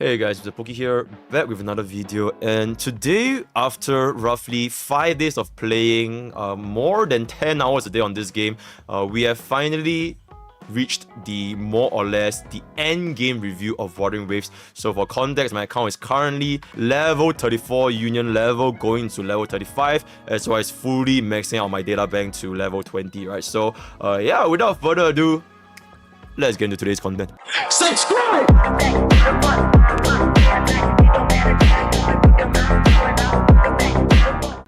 Hey guys, MrPokke here, back with another video, and today, after roughly 5 days of playing more than 10 hours a day on this game, we have finally reached the more or less the end game review of Wuthering Waves. So for context, my account is currently level 34 union level, going to level 35, as well as fully maxing out my data bank to level 20, right? So yeah, without further ado, let's get into today's content. Subscribe!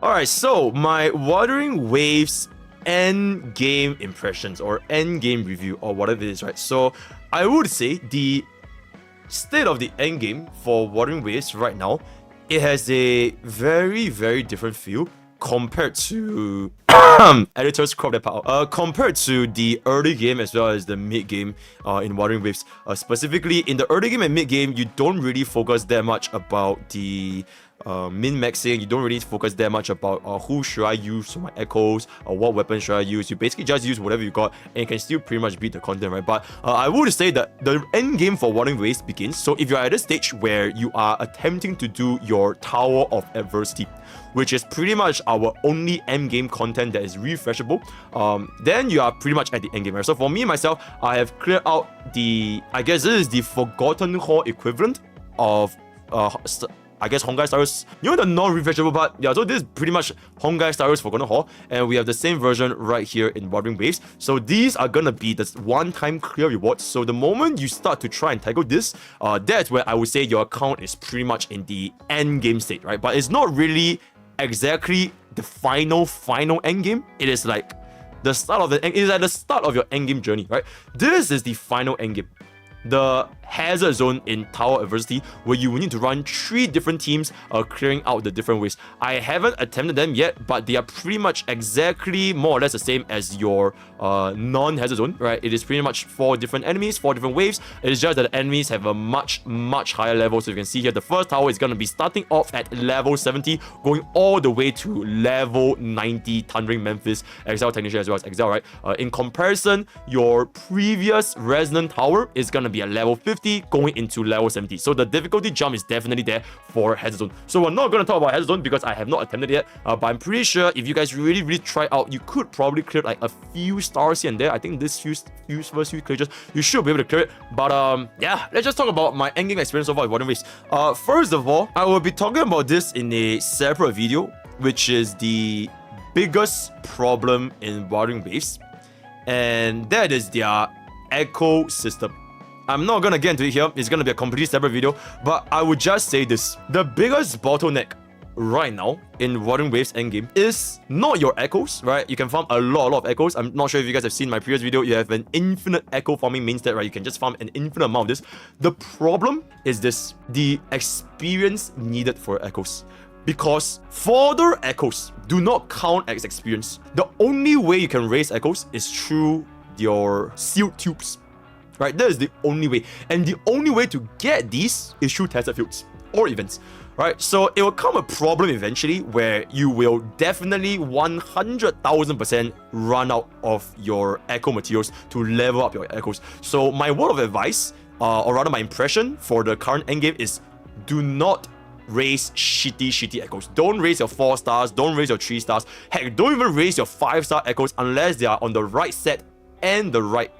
Alright, so my Wuthering Waves end game impressions or end game review or whatever it is, right? So I would say the state of the end game for Wuthering Waves right now, it has a very, very different feel compared to editors crop that part out. Compared to the early game as well as the mid game in Wuthering Waves. Specifically in the early game and mid game, you don't really focus that much about the min-maxing. You don't really focus that much about who should I use for my echoes or what weapon should I use. You basically just use whatever you got and you can still pretty much beat the content, right? But I would say that the end game for Wuthering Waves begins. So if you're at a stage where you are attempting to do your Tower of Adversity, which is pretty much our only end game content that is refreshable, then you are pretty much at the end game, right? So for me myself, I have cleared out the, I guess this is the Forgotten Hall equivalent of I guess Honkai Stars, you know, the non-refreshable part. Yeah, so this is pretty much Honkai Stars Forgotten Hall, and we have the same version right here in Wuthering Waves. So these are gonna be the one-time clear rewards. So the moment you start to try and tackle this, that's where I would say your account is pretty much in the end game state, right? But it's not really exactly the final end game. It is like the start of the end. It is at the start of your end game journey, right? This is the final end game, the hazard zone in Tower Adversity, where you will need to run 3 different teams clearing out the different waves. I haven't attempted them yet, but they are pretty much exactly more or less the same as your non-hazard zone, right? It is pretty much 4 different enemies, 4 different waves. It is just that the enemies have a much higher level. So you can see here, the first tower is going to be starting off at level 70, going all the way to level 90, Thundering Memphis, Exile Technician as well as Exile, right? In comparison, your previous Resonant Tower is going to be a level 50 going into level 70. So the difficulty jump is definitely there for Hazard Zone. So we're not going to talk about Hazard Zone because I have not attempted it yet. But I'm pretty sure if you guys really try out, you could probably clear like a few stars here and there. I think this first few clears, you should be able to clear it. But yeah, let's just talk about my endgame experience so far with Wuthering Waves. First of all, I will be talking about this in a separate video, which is the biggest problem in Wuthering Waves, and that is their echo system. I'm not gonna get into it here, it's gonna be a completely separate video, but I would just say this. The biggest bottleneck right now in Wuthering Waves endgame is not your echoes, right? You can farm a lot of echoes. I'm not sure if you guys have seen my previous video. You have an infinite echo farming main stat, right? You can just farm an infinite amount of this. The problem is this, the experience needed for echoes. Because further echoes do not count as experience. The only way you can raise echoes is through your sealed tubes, right? That is the only way. And the only way to get these is through Taced Fields or events, right? So it will come a problem eventually where you will definitely 100,000% run out of your echo materials to level up your echoes. So my word of advice, or rather my impression for the current endgame is, do not raise shitty echoes. Don't raise your 4 stars, don't raise your 3 stars. Heck, don't even raise your 5-star echoes unless they are on the right set and the right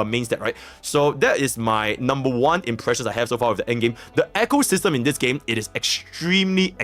main stat, right? So that is my number 1 impressions I have so far of the end game. The echo system in this game, it is extremely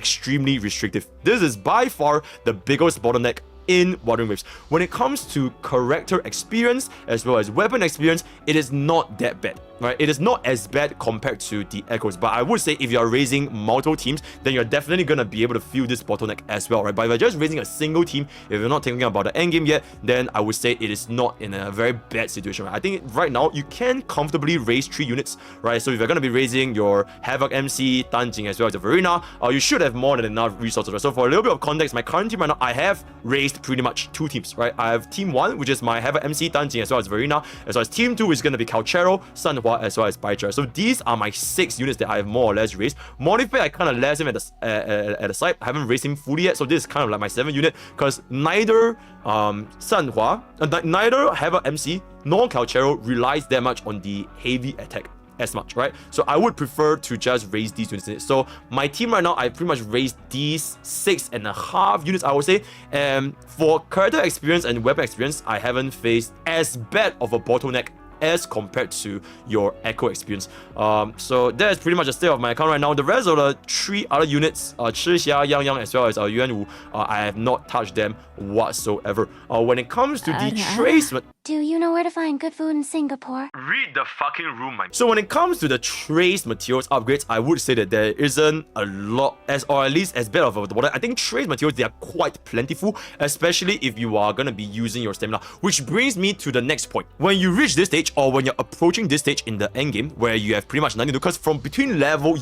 restrictive. This is by far the biggest bottleneck in Wuthering Waves. When it comes to character experience as well as weapon experience, it is not that bad, right? It is not as bad compared to the echoes. But I would say if you're raising multiple teams, then you're definitely gonna be able to feel this bottleneck as well, right? But if you're just raising a single team, if you're not thinking about the end game yet, then I would say it is not in a very bad situation, right? I think right now you can comfortably raise 3 units, right? So if you're gonna be raising your Havoc MC, Tanjing as well as the Verena, you should have more than enough resources, right? So for a little bit of context, my current team right now, I have raised pretty much 2 teams, right? I have team 1, which is my Havoc MC, Tanjing as well as Verena, as well as team 2 is gonna be Calchero, Sanhua as well as Baicha. So these are my 6 units that I have more or less raised. Modified, I kind of left him at the side. I haven't raised him fully yet, so this is kind of like my 7th unit because neither Sanhua, neither Havoc MC nor Calchero relies that much on the heavy attack. as much, right? So I would prefer to just raise these units instead. So my team right now, I pretty much raised these 6.5 units, I would say. And for character experience and weapon experience, I haven't faced as bad of a bottleneck as compared to your Echo experience. So that's pretty much the state of my account right now. The rest of the 3 other units, Chixia, Yang Yang, as well as Yuan Wu, I have not touched them whatsoever. When it comes to the trace... Do you know where to find good food in Singapore? Read the fucking room, man. So when it comes to the trace materials upgrades, I would say that there isn't a lot, or at least as bad of a water. I think trace materials, they are quite plentiful, especially if you are going to be using your stamina. Which brings me to the next point. When you reach this stage, or when you're approaching this stage in the endgame, where you have pretty much nothing to do, because from between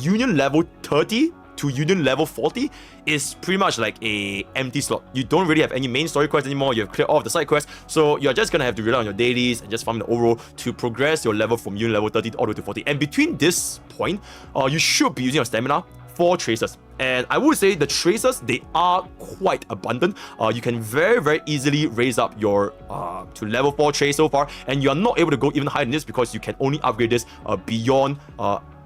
Union level 30 to Union level 40 is pretty much like a empty slot. You don't really have any main story quests anymore. You have cleared all of the side quests, so you're just gonna have to rely on your dailies and just farm the overall to progress your level from Union level 30 all the way to 40. And between this point, you should be using your stamina for tracers. And I would say the tracers, they are quite abundant. You can very easily raise up your to level 4 trace so far, and you are not able to go even higher than this because you can only upgrade this beyond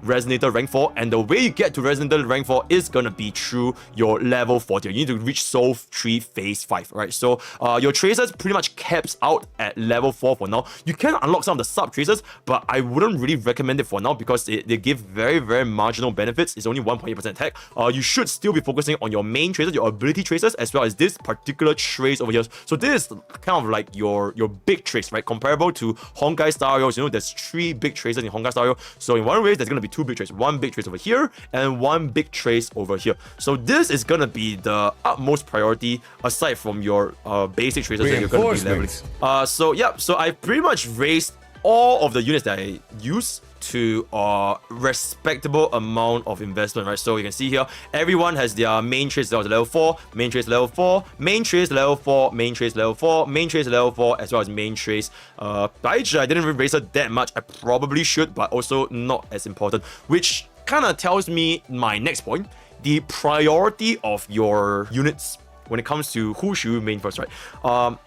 Resonator rank 4, and the way you get to Resonator rank 4 is gonna be through your level 40. You need to reach Soul 3 phase 5, right? So your tracers pretty much caps out at level 4 for now. You can unlock some of the sub tracers, but I wouldn't really recommend it for now because they give very marginal benefits. It's only 1.8% attack. You should still be focusing on your main tracers, your ability tracers, as well as this particular trace over here. So this is kind of like your big trace, right? Comparable to Honkai Star Rails. You know, there's 3 big tracers in Honkai Star Rail. So in Wuthering Waves, there's gonna be 2 big traces, 1 big trace over here and 1 big trace over here. So this is gonna be the utmost priority aside from your basic tracers that you're gonna be leveling. So I pretty much raised all of the units that I use to a respectable amount of investment, right? So you can see here, everyone has their main trace level 4, main trace level 4, main trace level 4, main trace level 4, main trace level 4, as well as main trace. Baiji, I didn't raise her that much. I probably should, but also not as important, which kind of tells me my next point, the priority of your units when it comes to who should you main first, right?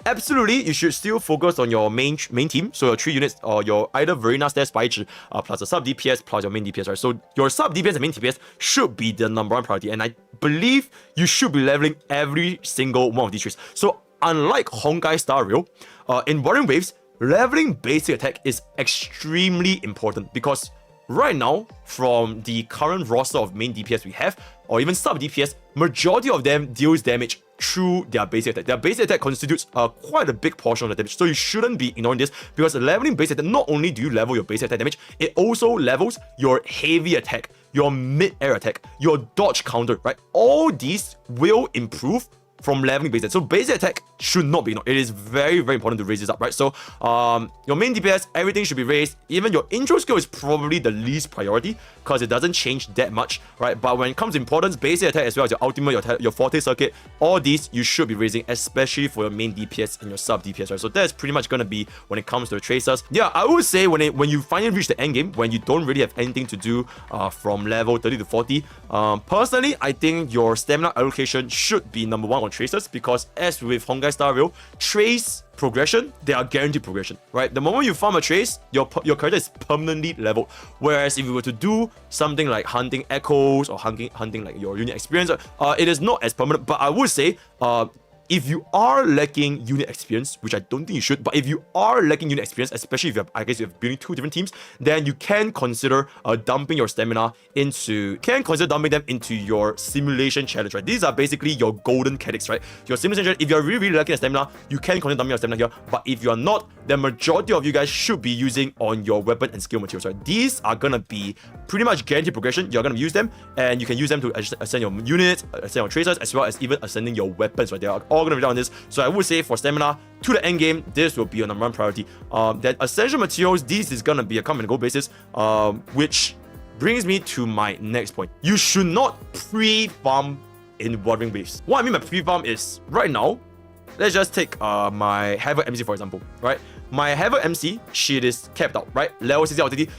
Absolutely, you should still focus on your main team. So your 3 units, or your either Verena Stairs Baichi, plus a sub DPS plus your main DPS, right? So your sub DPS and main DPS should be the #1 priority, and I believe you should be leveling every single one of these traits. So unlike Honkai Star Rail, in Wuthering Waves, leveling basic attack is extremely important because right now, from the current roster of main DPS we have, or even sub DPS, majority of them deals damage through their basic attack. Their basic attack constitutes quite a big portion of the damage, so you shouldn't be ignoring this, because leveling basic attack, not only do you level your basic attack damage, it also levels your heavy attack, your mid-air attack, your dodge counter, right? All these will improve from leveling basic attack. So basic attack should not be ignored. It is very important to raise this up, right? So your main DPS, everything should be raised. Even your intro skill is probably the least priority because it doesn't change that much, right? But when it comes to importance, basic attack as well as your ultimate, your forte circuit, all these you should be raising, especially for your main DPS and your sub DPS, right? So that's pretty much gonna be when it comes to the tracers. Yeah, I would say when you finally reach the end game, when you don't really have anything to do from level 30 to 40, personally, I think your stamina allocation should be #1 on tracers, because as with Honkai Star Rail, trace progression, they are guaranteed progression, right? The moment you farm a trace, your character is permanently leveled. Whereas if you were to do something like hunting echoes or hunting like your unit experience, it is not as permanent. But I would say, if you are lacking unit experience, which I don't think you should, but if you are lacking unit experience, especially if you have, I guess you have building 2 different teams, then you can consider dumping your stamina into, them into your simulation challenge, right? These are basically your golden cadets, right? Your simulation challenge, if you're really lacking the stamina, you can consider dumping your stamina here. But if you're not, the majority of you guys should be using on your weapon and skill materials, right? These are gonna be pretty much guaranteed progression. You're gonna use them, and you can use them to ascend your units, ascend your tracers, as well as even ascending your weapons, right? They are all gonna rely on this. So I would say for stamina to the end game, this will be your #1 priority. Then essential materials, this is gonna be a come and go basis, which brings me to my next point. You should not pre-farm in Wuthering Waves. What I mean by pre-farm is, right now, let's just take my Havoc MC for example, right? My Havoc MC, she is capped out, right? Level 60 LTD,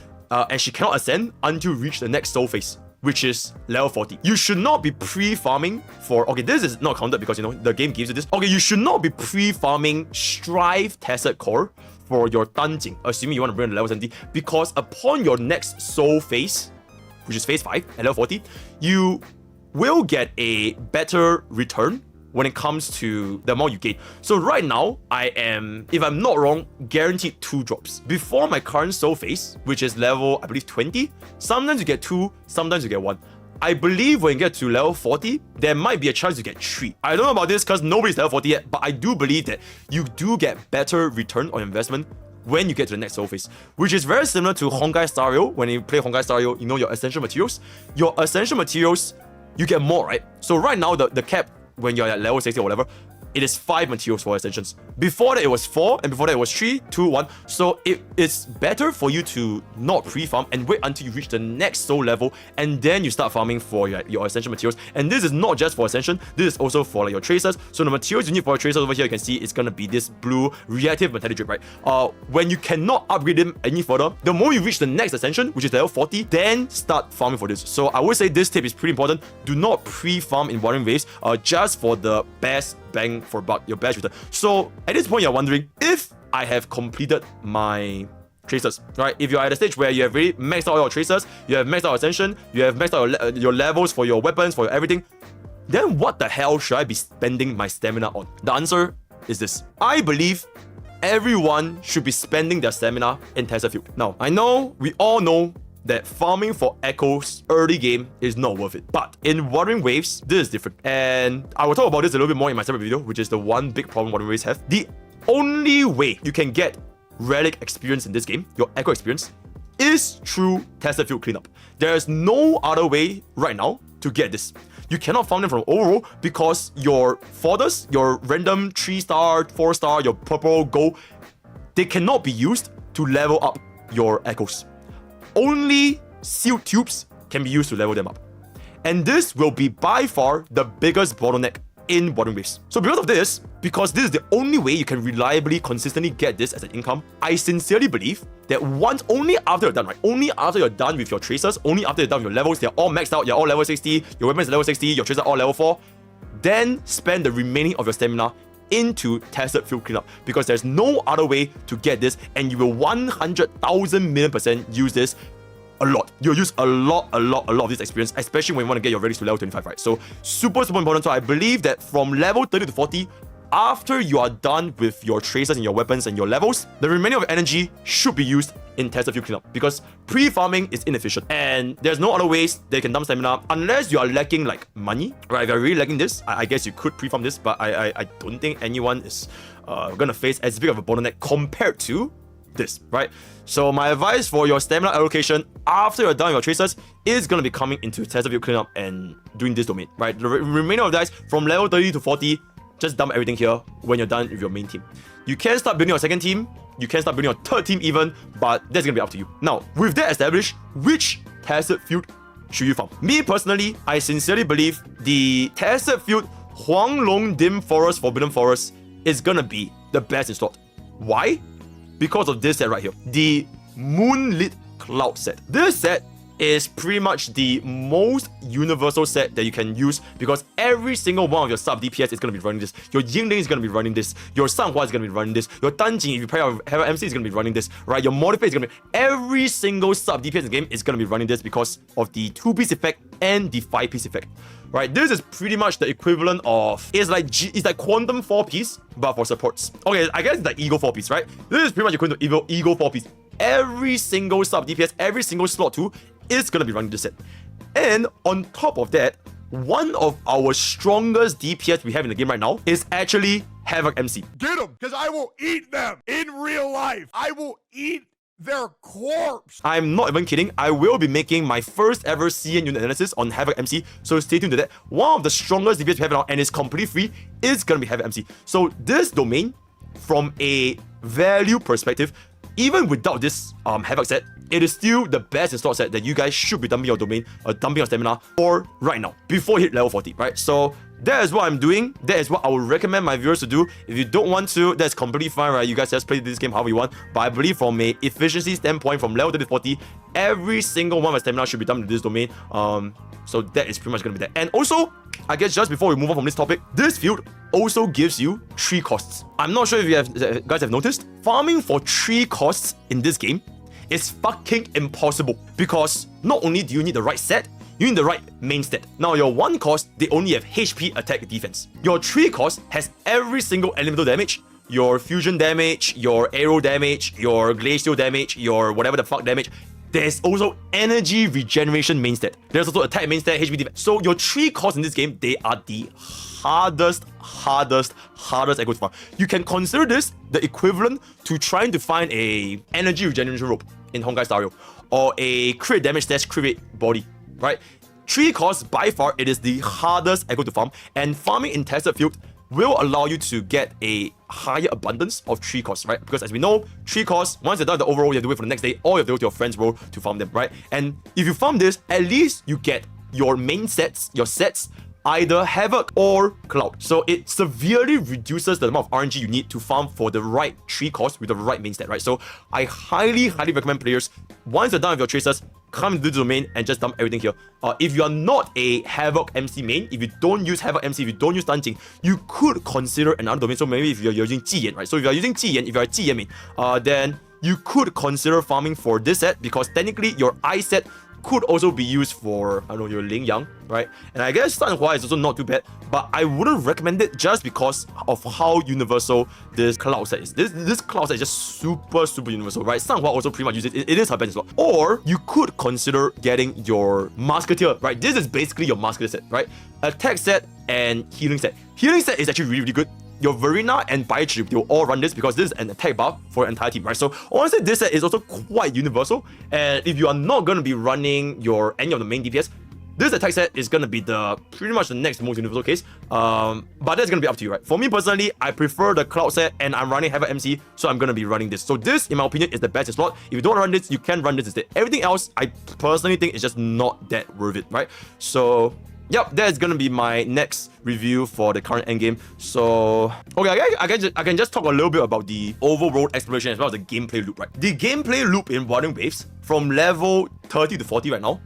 and she cannot ascend until reach the next soul phase, which is level 40. You should not be pre-farming for, okay, this is not counted because, you know, the game gives you this. Okay, you should not be pre-farming Strive Tested Core for your Tanjing, assuming you want to bring it to level 70, because upon your next soul phase, which is phase 5 at level 40, you will get a better return when it comes to the amount you gain. So right now, I am, if I'm not wrong, guaranteed 2 drops. Before my current soul phase, which is level, I believe, 20, sometimes you get 2, sometimes you get 1. I believe when you get to level 40, there might be a chance you get 3. I don't know about this because nobody's level 40 yet, but I do believe that you do get better return on investment when you get to the next soul phase, which is very similar to Honkai Star Rail. When you play Honkai Star Rail, you know your essential materials. Your essential materials, you get more, right? So right now, the cap, when you're at level 60 or whatever, it is 5 materials for ascensions. Before that, it was 4, and before that, it was 3, 2, 1. So it's better for you to not pre-farm and wait until you reach the next soul level, and then you start farming for your ascension materials. And this is not just for ascension, this is also for like your tracers. So the materials you need for your tracers over here, you can see it's gonna be this blue reactive metallic drip, right? When you cannot upgrade them any further, the moment you reach the next ascension, which is level 40, then start farming for this. So I would say this tip is pretty important. Do not pre-farm in Wuthering Waves, just for the best bang for buck, your best return. So at this point, you're wondering if I have completed my tracers, right? If you're at a stage where you have really maxed out all your tracers, you have maxed out ascension, you have maxed out your levels for your weapons, for your everything, then what the hell should I be spending my stamina on? The answer is this. I believe everyone should be spending their stamina in Taced Field. Now, I know, we all know that farming for echoes early game is not worth it. But in Wuthering Waves, this is different. And I will talk about this a little bit more in my separate video, which is the one big problem Wuthering Waves have. The only way you can get relic experience in this game, your echo experience, is through Taced Field cleanup. There is no other way right now to get this. You cannot farm them from overall because your fodders, your random 3-star, 4-star, your purple, gold, they cannot be used to level up your echoes. Only sealed tubes can be used to level them up. And this will be by far the biggest bottleneck in Wuthering Waves. So because this is the only way you can reliably, consistently get this as an income, I sincerely believe that only after you're done, right? Only after you're done with your tracers, only after you're done with your levels, they're all maxed out, you're all level 60, your weapons are level 60, your tracers are all level 4, then spend the remaining of your stamina into Taced Field cleanup, because there's no other way to get this, and you will 100,000,000,000% use this a lot. You'll use a lot of this experience, especially when you want to get your relics to level 25, right? So super important. So I believe that from level 30 to 40, after you are done with your tracers and your weapons and your levels, the remaining of energy should be used in Taced Field cleanup, because pre-farming is inefficient and there's no other ways they can dump stamina unless you are lacking like money, right? If you're really lacking this, I guess you could pre-farm this, but I don't think anyone is gonna face as big of a bottleneck compared to this, right? So my advice for your stamina allocation after you're done with your tracers is gonna be coming into Taced Field cleanup and doing this domain, right? The remainder of guys from level 30 to 40, just dump everything here when you're done with your main team. You can start building your second team, you can start building your third team even, but that's gonna be up to you. Now, with that established, which Taced Field should you farm? Me personally, I sincerely believe the Taced Field Huanglong Dim Forest Forbidden Forest is gonna be the best in slot. Why? Because of this set right here, the Moonlit Cloud set. This set is pretty much the most universal set that you can use, because every single one of your sub DPS is going to be running this. Your Yingling is going to be running this. Your Sanhua is going to be running this. Your Tanjing, if you play out Hero MC, is going to be running this, right? Your Modify is going to be... Every single sub DPS in the game is going to be running this because of the 2-piece effect and the 5-piece effect, right? This is pretty much the equivalent of... It's like Quantum 4-piece, but for supports. Okay, I guess it's like Ego 4-piece, right? This is pretty much equivalent to Ego 4-piece. Every single sub DPS, every single slot 2 is going to be running this set. And on top of that, one of our strongest DPS we have in the game right now is actually Havoc MC. Get them, because I will eat them in real life. I will eat their corpse. I'm not even kidding. I will be making my first ever CN unit analysis on Havoc MC, so stay tuned to that. One of the strongest DPS we have now, and it's completely free, is going to be Havoc MC. So this domain, from a value perspective, even without this Havoc set, it is still the best in slot set that you guys should be dumping your domain, dumping your stamina for right now, before you hit level 40, right? So that is what I'm doing. That is what I would recommend my viewers to do. If you don't want to, that's completely fine, right? You guys just play this game however you want. But I believe from a efficiency standpoint, from level 30 to 40, every single one of my stamina should be dumped into this domain. So that is pretty much going to be that. And also, I guess just before we move on from this topic, this field also gives you 3 costs. I'm not sure if you guys have noticed. farming for 3 costs in this game is fucking impossible, because not only do you need the right set, you need the right main stat. Now your 1 cost, they only have HP, attack, defense. Your 3 cost has every single elemental damage, your fusion damage, your arrow damage, your glacial damage, your whatever the fuck damage. There's also energy regeneration main stat. There's also attack main stat, HP defense. So your 3 costs in this game, they are the hardest echo to farm. You can consider this the equivalent to trying to find a energy regeneration rope in Honkai Star or a crit damage dash crit rate body, right? 3 costs, by far, it is the hardest echo to farm, and farming in Taced Field will allow you to get a higher abundance of 3 costs, right? Because as we know, 3 costs, once you're done the overall, you have to wait for the next day, or you have to go to your friend's world to farm them, right? And if you farm this, at least you get your main sets, your sets, either Havoc or Cloud. So it severely reduces the amount of RNG you need to farm for the right 3 costs with the right main stat, right? So I highly recommend players, once you're done with your tracers, come into the domain and just dump everything here. If you are not a Havoc MC main, if you don't use Havoc MC, if you don't use Stunting, you could consider another domain. So maybe if you're using Jiyan, right? So if you're using Jiyan, if you're a Jiyan main, then you could consider farming for this set, because technically your I set could also be used for, I don't know, your Ling Yang, right? And I guess Sanhua is also not too bad, but I wouldn't recommend it just because of how universal this Cloud set is. This Cloud set is just super universal, right? Sanhua also pretty much uses it. It is her bench slot. Or you could consider getting your Musketeer, right? This is basically your Musketeer set, right? Attack set and healing set. Healing set is actually really good. Your Verena and Baichi, they'll all run this because this is an attack buff for your entire team, right? So honestly, this set is also quite universal. And if you are not going to be running any of the main DPS, this attack set is going to be pretty much the next most universal case. But that's going to be up to you, right? For me personally, I prefer the Cloud set, and I'm running Havoc MC, so I'm going to be running this. So this, in my opinion, is the best slot. If you don't run this, you can run this instead. Everything else, I personally think is just not that worth it, right? So yep, that's gonna be my next review for the current endgame. So, okay, I can just talk a little bit about the overworld exploration as well as the gameplay loop, right? The gameplay loop in Wuthering Waves from level 30 to 40 right now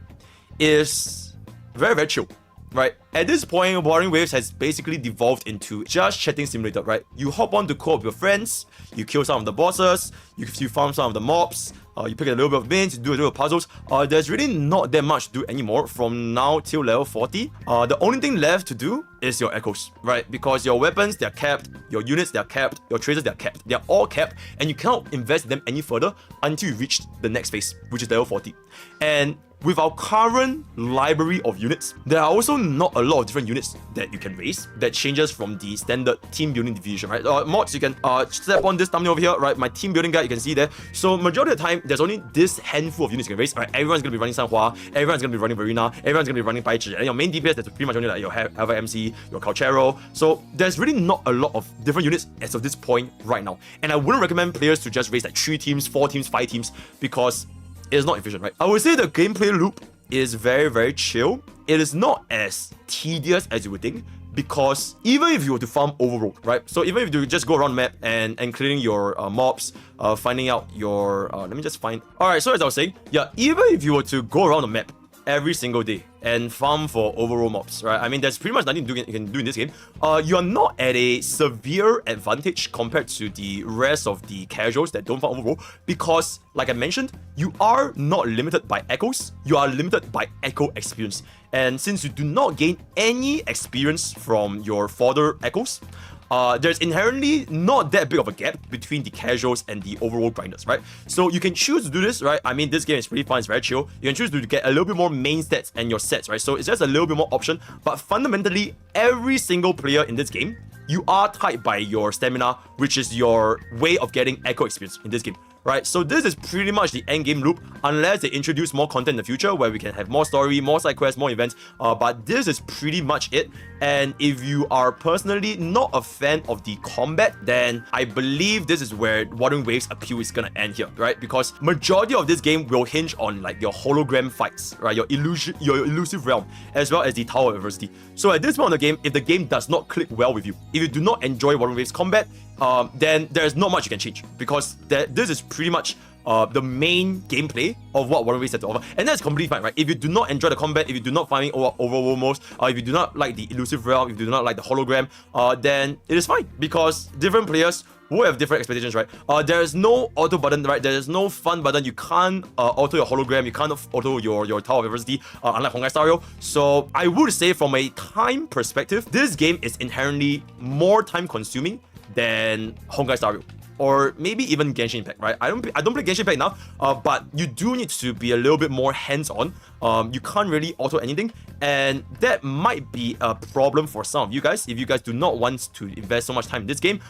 is very chill, right? At this point, Wuthering Waves has basically devolved into just chatting simulator, right? You hop on to co-op with your friends, you kill some of the bosses, you farm some of the mobs, you pick a little bit of mains, you do a little bit of puzzles. There's really not that much to do anymore from now till level 40. The only thing left to do is your echoes, right? Because your weapons, they're capped, your units, they're capped, your tracers, they're capped. They're all capped, and you cannot invest in them any further until you reach the next phase, which is level 40. And with our current library of units, there are also not a lot of different units that you can raise that changes from the standard team building division, right? Mods, you can step on this thumbnail over here, right? My team building guide, you can see there. So majority of the time, there's only this handful of units you can raise, right? Everyone's gonna be running Sanhua, everyone's gonna be running Verena, everyone's gonna be running Baichi, and your main DPS, that's pretty much only like your Havoc MC, your Calchero. So there's really not a lot of different units as of this point right now. And I wouldn't recommend players to just raise like 3 teams, 4 teams, 5 teams, because it's not efficient, right? I would say the gameplay loop is very chill. It is not as tedious as you would think, because even if you were to farm overworld, right? So even if you just go around the map and clearing your mobs, finding out your let me just find. Alright, so as I was saying, yeah, even if you were to go around the map every single day and farm for overall mobs, right? I mean, there's pretty much nothing you can do in this game. You are not at a severe advantage compared to the rest of the casuals that don't farm overall, because, like I mentioned, you are not limited by echoes, you are limited by echo experience. And since you do not gain any experience from your fodder echoes, there's inherently not that big of a gap between the casuals and the overall grinders, right? So you can choose to do this, right? I mean, this game is pretty fun, it's very chill. You can choose to get a little bit more main stats and your sets, right? So it's just a little bit more option, but fundamentally, every single player in this game, you are tied by your stamina, which is your way of getting echo experience in this game, right? So this is pretty much the end game loop, unless they introduce more content in the future where we can have more story, more side quests, more events. But this is pretty much it. And if you are personally not a fan of the combat, then I believe this is where Wuthering Waves appeal is gonna end here, right? Because majority of this game will hinge on like your hologram fights, right? Your elusive realm, as well as the Tower of Adversity. So at this point of the game, if the game does not click well with you, if you do not enjoy Wuthering Waves combat, then there's not much you can change, because this is pretty much the main gameplay of what Wuthering Waves has to offer, and that's completely fine, right? If you do not enjoy the combat, if you do not find it overworld modes, if you do not like the elusive realm, if you do not like the hologram, then it is fine, because different players will have different expectations, right? There is no auto button, right? There is no fun button. You can't auto your hologram. You can't auto your Tower of Adversity, unlike Honkai Star. So I would say from a time perspective, this game is inherently more time consuming than Honkai Star, or maybe even Genshin Impact, right? I don't play Genshin Impact now, but you do need to be a little bit more hands-on. You can't really auto anything, and that might be a problem for some of you guys. If you guys do not want to invest so much time in this game,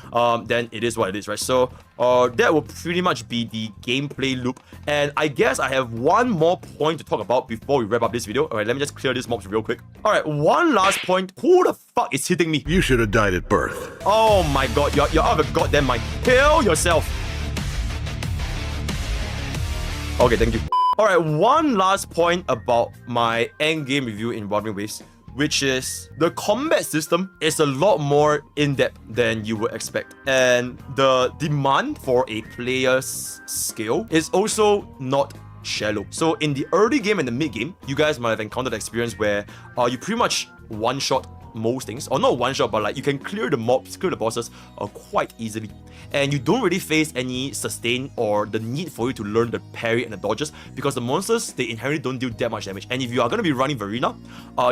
then it is what it is, right? So that will pretty much be the gameplay loop. And I guess I have one more point to talk about before we wrap up this video. All right, let me just clear this mobs real quick. All right, one last point. Who the fuck is hitting me? You should have died at birth. Oh my god, you're out of your goddamn mind. Kill yourself. Okay, thank you. Alright, one last point about my endgame review in Wuthering Waves, which is the combat system is a lot more in-depth than you would expect. And the demand for a player's skill is also not shallow. So in the early game and the mid game, you guys might have encountered the experience where you pretty much one-shot most things, or not one shot, but like you can clear the mobs, clear the bosses quite easily, and you don't really face any sustain or the need for you to learn the parry and the dodges, because the monsters, they inherently don't deal that much damage. And if you are going to be running Verena,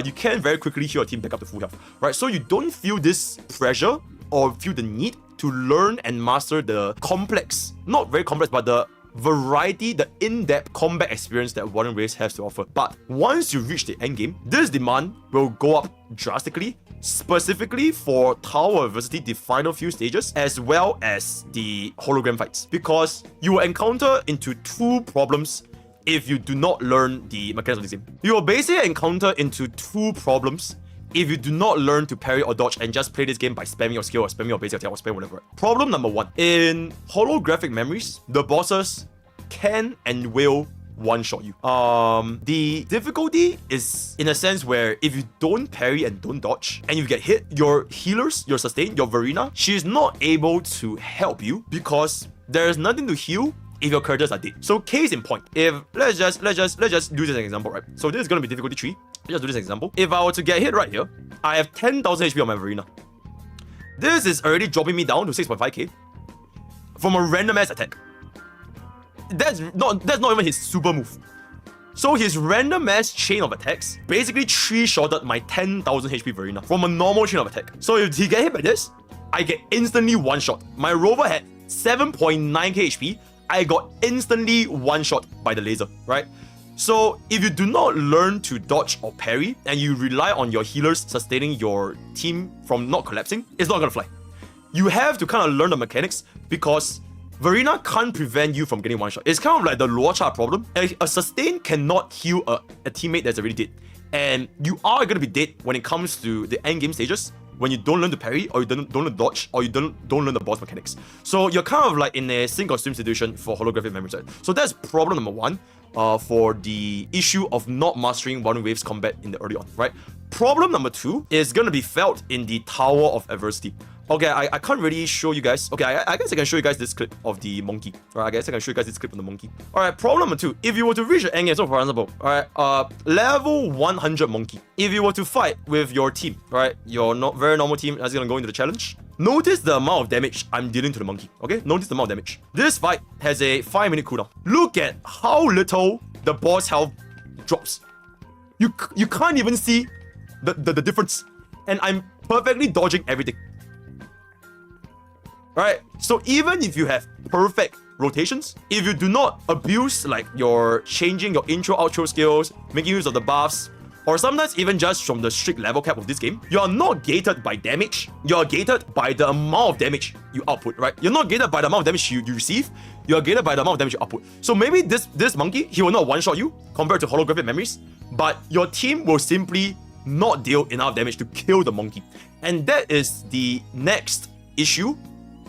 you can very quickly heal your team back up to full health, right? So you don't feel this pressure or feel the need to learn and master the complex, not very complex, but the variety, the in-depth combat experience that Wuthering Waves has to offer. But once you reach the endgame, this demand will go up drastically, specifically for Tower of Adversity, the final few stages, as well as the hologram fights, because you will encounter into two problems if you do not learn the mechanics of this game. You will basically encounter into two problems if you do not learn to parry or dodge and just play this game by spamming your skill or spamming your basic attack or spamming whatever. Problem number one, in holographic memories, the bosses can and will one-shot you. The difficulty is in a sense where if you don't parry and don't dodge and you get hit, your healers, your sustain, your Verena, she's not able to help you because there's nothing to heal if your characters are dead. So case in point, if let's just do this as an example, right? So this is gonna be difficulty 3. Let's just do this example. If I were to get hit right here, I have 10,000 HP on my Verena. This is already dropping me down to 6.5k from a random ass attack. That's not even his super move. So his random ass chain of attacks basically 3-shotted my 10,000 HP Verena from a normal chain of attack. So if he get hit by this, I get instantly one shot. My rover had 7.9k HP. I got instantly one shot by the laser, right? So if you do not learn to dodge or parry and you rely on your healers sustaining your team from not collapsing, it's not gonna fly. You have to kind of learn the mechanics because Verena can't prevent you from getting one shot. It's kind of like the Luocha problem. A sustain cannot heal a teammate that's already dead. And you are gonna be dead when it comes to the end game stages, when you don't learn to parry, or you don't learn to dodge, or you don't learn the boss mechanics. So you're kind of like in a sink or swim situation for holographic memory side. So that's problem number one for the issue of not mastering Wuthering Waves combat in the early on, right? Problem number two is gonna be felt in the Tower of Adversity. Okay, I can't really show you guys. Okay, I guess I can show you guys this clip of the monkey. Alright, I guess I can show you guys this clip of the monkey. Alright, problem number two. If you were to reach the endgame, so for example, alright, level 100 monkey. If you were to fight with your team, right, your very normal team that's gonna go into the challenge, notice the amount of damage I'm dealing to the monkey. Okay, notice the amount of damage. This fight has a 5-minute cooldown. Look at how little the boss health drops. You can't even see the difference. And I'm perfectly dodging everything. Right, so even if you have perfect rotations, if you do not abuse like your changing your intro outro skills, making use of the buffs, or sometimes even just from the strict level cap of this game, you're not gated by damage, you're gated by the amount of damage you output, right? You're not gated by the amount of damage you receive, you're gated by the amount of damage you output. So maybe this monkey, he will not one-shot you compared to holographic memories, but your team will simply not deal enough damage to kill the monkey. And that is the next issue,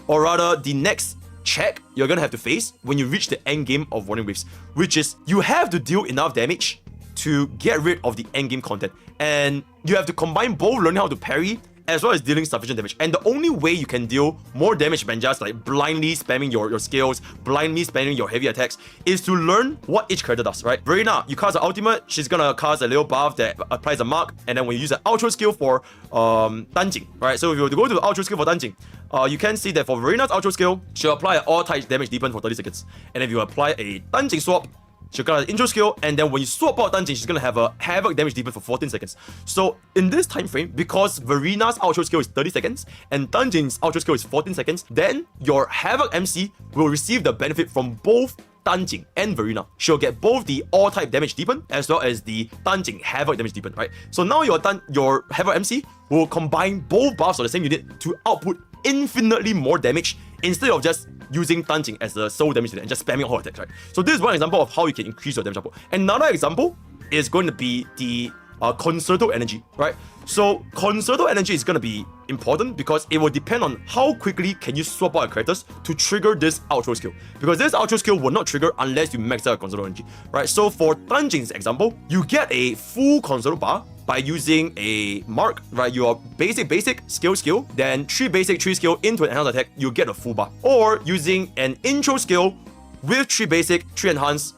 or rather the next check you're gonna have to face when you reach the end game of Wuthering Waves, which is you have to deal enough damage to get rid of the end game content, and you have to combine both learning how to parry as well as dealing sufficient damage. And the only way you can deal more damage than just like blindly spamming your skills, blindly spamming your heavy attacks, is to learn what each character does, right? Verena, you cast an ultimate, she's gonna cast a little buff that applies a mark, and then when you use an outro skill for Danjing, right? So if you were to go to the outro skill for Danjing, you can see that for Verena's outro skill, she'll apply an all types damage deepen for 30 seconds. And if you apply a Danjing swap, she'll got an intro skill, and then when you swap out Danjing, she's gonna have a Havoc damage deepen for 14 seconds. So in this time frame, because Verena's outro skill is 30 seconds and Danjing's outro skill is 14 seconds, then your Havoc MC will receive the benefit from both Danjing and Verena. She'll get both the all-type damage deepen as well as the Danjing Havoc damage deepen, right? So now your Havoc MC will combine both buffs of the same unit to output infinitely more damage instead of just using Danjing as the sole damage unit and just spamming all attacks, right? So this is one example of how you can increase your damage output. Another example is going to be the Concerto energy, right? So Concerto energy is going to be important because it will depend on how quickly can you swap out your characters to trigger this outro skill. Because this outro skill will not trigger unless you max out Concerto energy, right? So for Danjing's example, you get a full Concerto bar by using a mark, right? Your basic skill, then 3 basic 3 skill into an enhanced attack, you get a full bar. Or using an intro skill with 3 basic, 3 enhanced,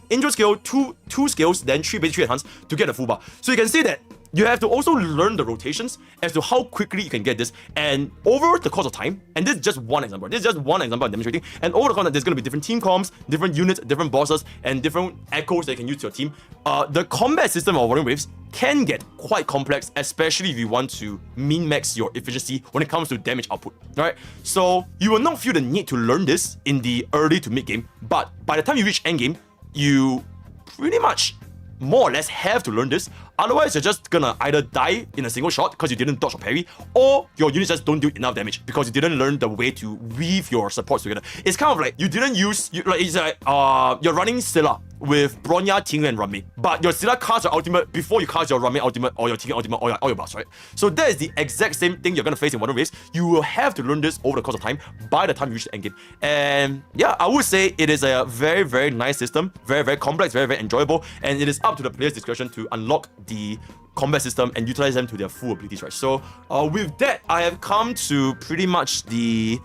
intro skill, 2 skills, then 3 basic, 3 enhanced to get a full bar. So you can see that you have to also learn the rotations as to how quickly you can get this. And over the course of time, and this is just one example. This is just one example I'm demonstrating. And over the course of time, there's going to be different team comps, different units, different bosses, and different echoes that you can use to your team. The combat system of Wuthering Waves can get quite complex, especially if you want to min-max your efficiency when it comes to damage output, right? So you will not feel the need to learn this in the early to mid game, but by the time you reach endgame, you pretty much more or less have to learn this. Otherwise, you're just gonna either die in a single shot because you didn't dodge or parry, or your units just don't do enough damage because you didn't learn the way to weave your supports together. It's kind of like you didn't use, it's like you're running Scylla with Bronya, Ting, and Rami, but your Scylla casts your ultimate before you cast your Rami ultimate or your Ting ultimate or your buffs, right? So that is the exact same thing you're gonna face in Wuthering Waves. You will have to learn this over the course of time by the time you reach the endgame. And yeah, I would say it is a very, very nice system, very, very complex, very, very enjoyable, and it is up to the player's discretion to unlock the combat system and utilize them to their full abilities, right? So with that, I have come to pretty much the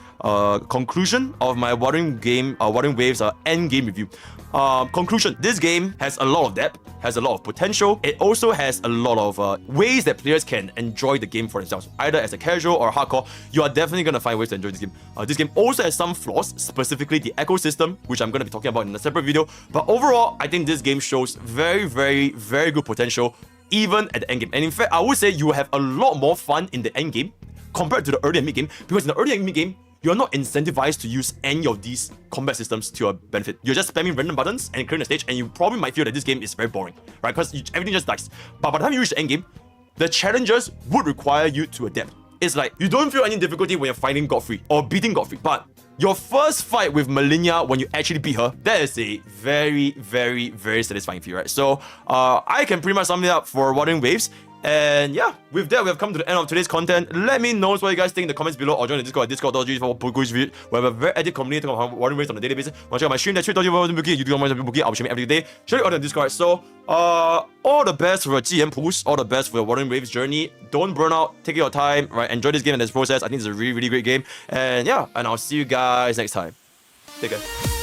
conclusion of my Wuthering Waves end game review. Conclusion: this game has a lot of depth, has a lot of potential. It also has a lot of ways that players can enjoy the game for themselves, either as a casual or hardcore. You are definitely gonna find ways to enjoy this game. This game also has some flaws, specifically the ecosystem, which I'm gonna be talking about in a separate video. But overall, I think this game shows very, very, very good potential, even at the end game. And in fact, I would say you will have a lot more fun in the end game compared to the early and mid game, because in the early and mid game, you're not incentivized to use any of these combat systems to your benefit. You're just spamming random buttons and clearing the stage, and you probably might feel that this game is very boring, right? Because everything just dies. But by the time you reach the end game, the challenges would require you to adapt. It's like you don't feel any difficulty when you're fighting Godfrey or beating Godfrey, but your first fight with Malenia, when you actually beat her, that is a very, very, very satisfying feel, right? So I can pretty much sum it up for Wuthering Waves. And yeah, with that, we have come to the end of today's content. Let me know what you guys think in the comments below, or join the Discord at discord.gg for Pokke's video. We have a very active community talking about Wuthering Waves on a daily basis. Want to check out my stream, that's Twitch.tv, YouTube.com, I'll be streaming every day. Share it on the Discord. So all the best for your GM push, all the best for your Wuthering Waves journey. Don't burn out, take your time, right? Enjoy this game and this process. I think it's a really, really great game. And yeah, and I'll see you guys next time. Take care.